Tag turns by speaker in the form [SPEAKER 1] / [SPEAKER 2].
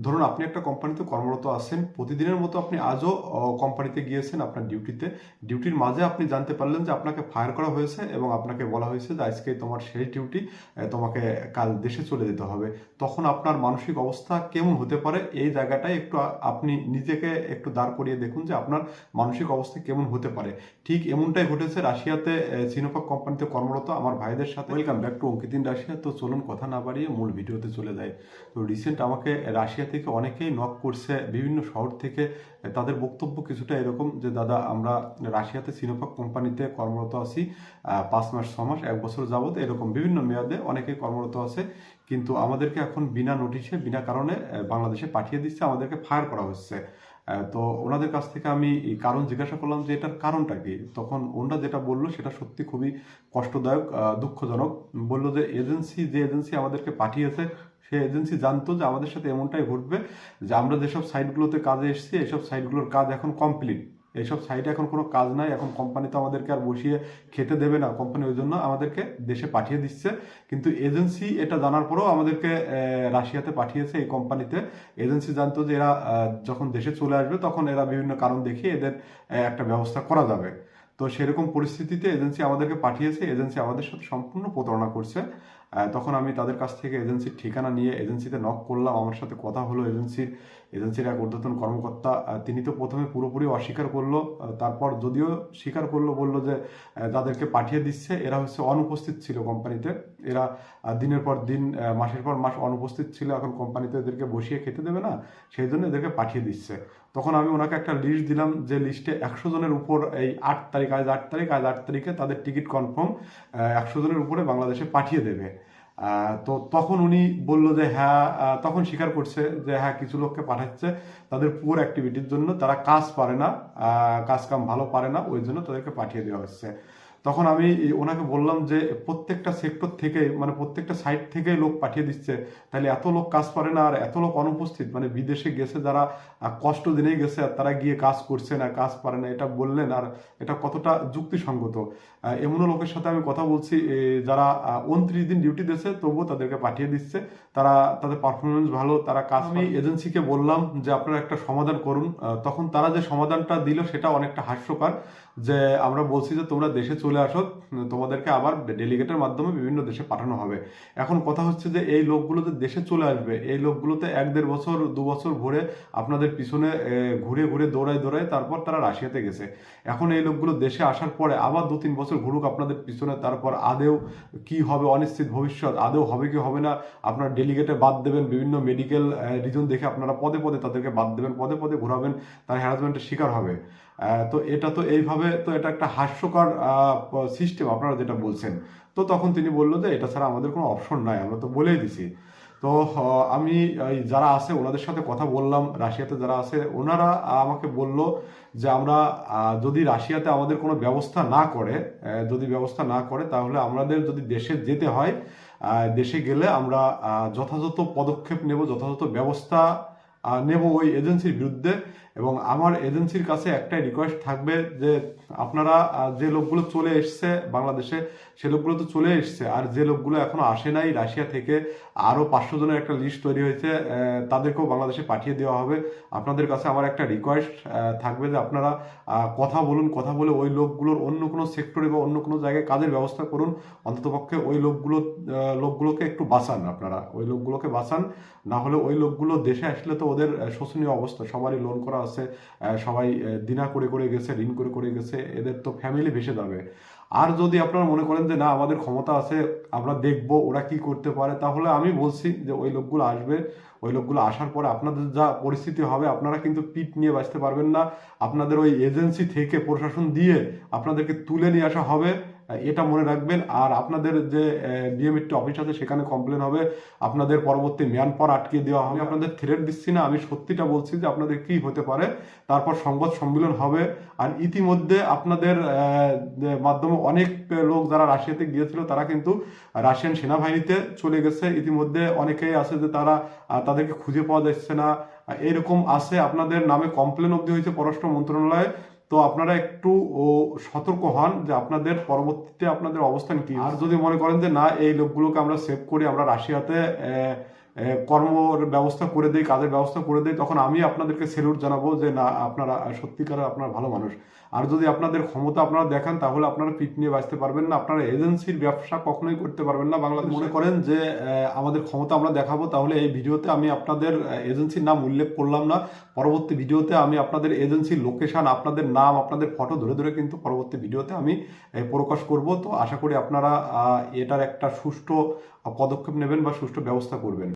[SPEAKER 1] ধরুন আপনি একটা কোম্পানিতে কর্মরত আছেন, প্রতিদিনের মতো আপনি আজও কোম্পানিতে গিয়েছেন আপনার ডিউটির মাঝে আপনি জানতে পারলেন যে আপনাকে ফায়ার করা হয়েছে এবং আপনাকে বলা হয়েছে যে আজকে তোমার শেষ ডিউটি, তোমাকে কাল দেশে চলে যেতে হবে। তখন আপনার মানসিক অবস্থা কেমন হতে পারে, এই জায়গাটায় একটু আপনি নিজেকে একটু দাঁড় করিয়ে দেখুন যে আপনার মানসিক অবস্থা কেমন হতে পারে। ঠিক এমনটাই ঘটেছে রাশিয়াতে সিনোফাক কোম্পানিতে কর্মরত আমার ভাইদের সাথে। Welcome back to Ankit in Russia. তো চলুন কথা না বাড়িয়ে মূল ভিডিওতে চলে যাই। তো রিসেন্ট আমাকে রাশিয়া থেকে অনেকেই নক করছে বিভিন্ন শহর থেকে। তাদের বক্তব্য কিছুটা এরকম যে দাদা, আমরা রাশিয়াতে সিনোফাক কোম্পানিতে কর্মরত আছি 5 মাস 6 মাস 1 বছর যাবত, এরকম বিভিন্ন মেয়াদে অনেকেই কর্মরত আছে, কিন্তু আমাদেরকে এখন বিনা নোটিশে বিনা কারণে বাংলাদেশে পাঠিয়ে দিচ্ছে, আমাদেরকে ফায়ার করা হচ্ছে। তো ওনাদের কাছ থেকে আমি এই কারণ জিজ্ঞাসা করলাম যে এটার কারণটা কি। তখন ওনারা যেটা বললো সেটা সত্যি খুবই কষ্টদায়ক, দুঃখজনক। বললো যে যে এজেন্সি আমাদেরকে পাঠিয়েছে, সে এজেন্সি জানতো যে আমাদের সাথে এমনটাই ঘটবে, যে আমরা যেসব সাইটগুলোতে কাজে এসেছি এইসব সাইটগুলোর কাজ এখন কমপ্লিট, এইসব সাইটে এখন কোনো কাজ নাই, এখন কোম্পানি তো আমাদেরকে আর বসিয়ে খেতে দেবে না, কোম্পানি ওই জন্য আমাদেরকে দেশে পাঠিয়ে দিচ্ছে। কিন্তু এজেন্সি এটা জানার পরেও আমাদেরকে রাশিয়াতে পাঠিয়েছে এই কোম্পানিতে। এজেন্সি জানতো যে এরা যখন দেশে চলে আসবে তখন এরা বিভিন্ন কারণ দেখিয়ে এদের একটা ব্যবস্থা করা যাবে। তো সেরকম পরিস্থিতিতে এজেন্সি আমাদেরকে পাঠিয়েছে, এজেন্সি আমাদের সাথে সম্পূর্ণ প্রতারণা করছে। তখন আমি তাদের কাছ থেকে এজেন্সির ঠিকানা নিয়ে এজেন্সিতে নক করলাম, আমার সাথে কথা হলো। এজেন্সির এক ঊর্ধ্বতন কর্মকর্তা, তিনি তো প্রথমে পুরোপুরি অস্বীকার করলো। তারপর যদিও স্বীকার করলো, বললো যে যাদেরকে পাঠিয়ে দিচ্ছে এরা হচ্ছে অনুপস্থিত ছিল কোম্পানিতে। এরা দিনের পর দিন মাসের পর মাস অনুপস্থিত ছিল, এখন কোম্পানিতে এদেরকে বসিয়ে খেতে দেবে না, সেই জন্য এদেরকে পাঠিয়ে দিচ্ছে। তখন আমি ওনাকে একটা লিস্ট দিলাম, যে লিস্টে 100 জনের উপর এই 8 তারিখ, আজ 8 তারিখে তাদের টিকিট কনফার্ম, 100 জনের উপরে বাংলাদেশে পাঠিয়ে দেবে। তো তখন উনি বললো যে হ্যাঁ, তখন স্বীকার করছে যে হ্যাঁ, কিছু লোককে পাঠাচ্ছে তাদের পুয়ার অ্যাক্টিভিটির জন্য, তারা কাজ পারে না, কাজ কাম ভালো পারে না, ওই জন্য তাদেরকে পাঠিয়ে দেওয়া হচ্ছে। তখন আমি ওনাকে বললাম যে প্রত্যেকটা সেক্টর থেকে, মানে প্রত্যেকটা সাইট থেকে লোক পাঠিয়ে দিচ্ছে, তাহলে এত লোক কাজ পারে না আর এত লোক অনুপস্থিত, মানে বিদেশে গেছে যারা, কষ্ট দিনেই গেছে আর তারা গিয়ে কাজ করছে না, কাজ পারে না, এটা বললেন আর এটা কতটা যুক্তিসঙ্গত? এমনও লোকের সাথে আমি কথা বলছি যারা 29 দিন ডিউটি দিচ্ছে তবুও তাদেরকে পাঠিয়ে দিচ্ছে, তারা তাদের পারফরমেন্স ভালো, তারা কাজ। আমি এজেন্সিকে বললাম যে আপনারা একটা সমাধান করুন। তখন তারা যে সমাধানটা দিল সেটা অনেকটা হাস্যকর, যে আমরা বলছি যে তোমরা দেশে চলে আসো, তোমাদেরকে আবার ডেলিগেটের মাধ্যমে বিভিন্ন দেশে পাঠানো হবে। এখন কথা হচ্ছে যে এই লোকগুলো যে দেশে চলে আসবে, এই লোকগুলোতে 1-1.5 বছর 2 বছর ঘুরে আপনাদের পিছনে ঘুরে ঘুরে দৌড়ায় তারপর তারা রাশিয়াতে গেছে। এখন এই লোকগুলো দেশে আসার পরে আবার 2-3 বছর ঘুরুক আপনাদের পিছনে, তারপর আদেও কি হবে, অনিশ্চিত ভবিষ্যৎ, আদেও হবে কি হবে না, আপনার ডেলিগেটে বাদ দেবেন, বিভিন্ন মেডিকেল রিজন দেখে আপনারা পদে পদে তাদেরকে বাদ দেবেন, পদে পদে ঘোরাবেন, তার হ্যারাসমেন্টের শিকার হবে। তো এটা তো এইভাবে, তো এটা একটা হাস্যকর সিস্টেম আপনারা যেটা বলছেন। তো তখন তিনি বললো যে এটা ছাড়া আমাদের কোনো অপশন নাই, আমরা তো বলেই দিছি। তো আমি যারা আছে ওনাদের সাথে কথা বললাম, রাশিয়াতে যারা আছে ওনারা আমাকে বলল যে আমরা যদি রাশিয়াতে আমাদের কোনো ব্যবস্থা না করে, যদি ব্যবস্থা না করে তাহলে আমাদের যদি দেশে যেতে হয়, দেশে গেলে আমরা যথাযথ পদক্ষেপ নেব, যথাযথ ব্যবস্থা নেব ওই এজেন্সির বিরুদ্ধে। এবং আমার এজেন্সির কাছে একটাই রিকোয়েস্ট থাকবে যে আপনারা যে লোকগুলো চলে এসছে বাংলাদেশে, সে লোকগুলো তো চলে এসছে, আর যে লোকগুলো এখনো আসে নাই রাশিয়া থেকে, আরও 500 জনের একটা লিস্ট তৈরি হয়েছে, তাদেরকেও বাংলাদেশে পাঠিয়ে দেওয়া হবে। আপনাদের কাছে আমার একটা রিকোয়েস্ট থাকবে যে আপনারা কথা বলুন, কথা বলে ওই লোকগুলোর অন্য কোনো সেক্টরে বা অন্য কোনো জায়গায় কাজের ব্যবস্থা করুন। অন্ততপক্ষে ওই লোকগুলোকে একটু বাঁচান, আপনারা ওই লোকগুলোকে বাঁচান। না হলে ওই লোকগুলো দেশে আসলে তো ওদের শোচনীয় অবস্থা, সবারই লোন করা আছে, সবাই দিনা করে করে গেছে, ঋণ করে করে গেছে, এদের তো ফ্যামিলি ভেসে যাবে। আর যদি আপনারা মনে করেন যে না আমাদের ক্ষমতা আছে, আমরা দেখব ওরা কি করতে পারে, তাহলে আমি বলছি যে ওই লোকগুলো আসবে, ওই লোকগুলো আসার পরে আপনাদের যা পরিস্থিতি হবে, আপনারা কিন্তু পিঠ নিয়ে বাঁচতে পারবেন না। আপনাদের ওই এজেন্সি থেকে প্রশাসন দিয়ে আপনাদেরকে তুলে নিয়ে আসা হবে, এটা মনে রাখবেন। আর আপনাদের যে বিএমইটি অফিস আছে সেখানে কমপ্লেন হবে, আপনাদের পরবর্তী ম্যান পাওয়ার আটকে দেওয়া হবে। আপনাদের থ্রেট দিচ্ছি না, আমি সত্যিটা বলছি যে আপনাদের কি হতে পারে। তারপর সংবাদ সম্মেলন হবে। আর ইতিমধ্যে আপনাদের মাধ্যমে অনেক লোক যারা রাশিয়াতে গিয়েছিল তারা কিন্তু রাশিয়ান সেনাবাহিনীতে চলে গেছে। ইতিমধ্যে অনেকেই আছে যে তাদেরকে খুঁজে পাওয়া যাচ্ছে না, এরকম আছে। আপনাদের নামে কমপ্লেন অবধি হয়েছে পররাষ্ট্র মন্ত্রণালয়ে। তো আপনারা একটু সতর্ক হন যে আপনাদের পরবর্তীতে আপনাদের অবস্থান কি। আর যদি মনে করেন যে না এই লোকগুলোকে আমরা সেভ করি, আমরা রাশিয়াতে কর্মর ব্যবস্থা করে দেই, কাজের ব্যবস্থা করে দেই, তখন আমি আপনাদেরকে স্যালুট জানাবো যে না, আপনারা সত্যিকারের আপনারা ভালো মানুষ। আর যদি আপনাদের ক্ষমতা আপনারা দেখান, তাহলে আপনারা পিঠ নিয়ে বাঁচতে পারবেন না, আপনারা এজেন্সির ব্যবসা কখনোই করতে পারবেন না বাংলাদেশে। মনে করেন যে আমাদের ক্ষমতা আমরা দেখাবো, তাহলে এই ভিডিওতে আমি আপনাদের এজেন্সির নাম উল্লেখ করলাম না। পরবর্তী ভিডিওতে আমি আপনাদের এজেন্সির লোকেশন, আপনাদের নাম, আপনাদের ফটো ধরে ধরে কিন্তু পরবর্তী ভিডিওতে আমি প্রকাশ করব। তো আশা করি আপনারা এটার একটা সুষ্ঠু পদক্ষেপ নেবেন বা সুষ্ঠু ব্যবস্থা করবেন।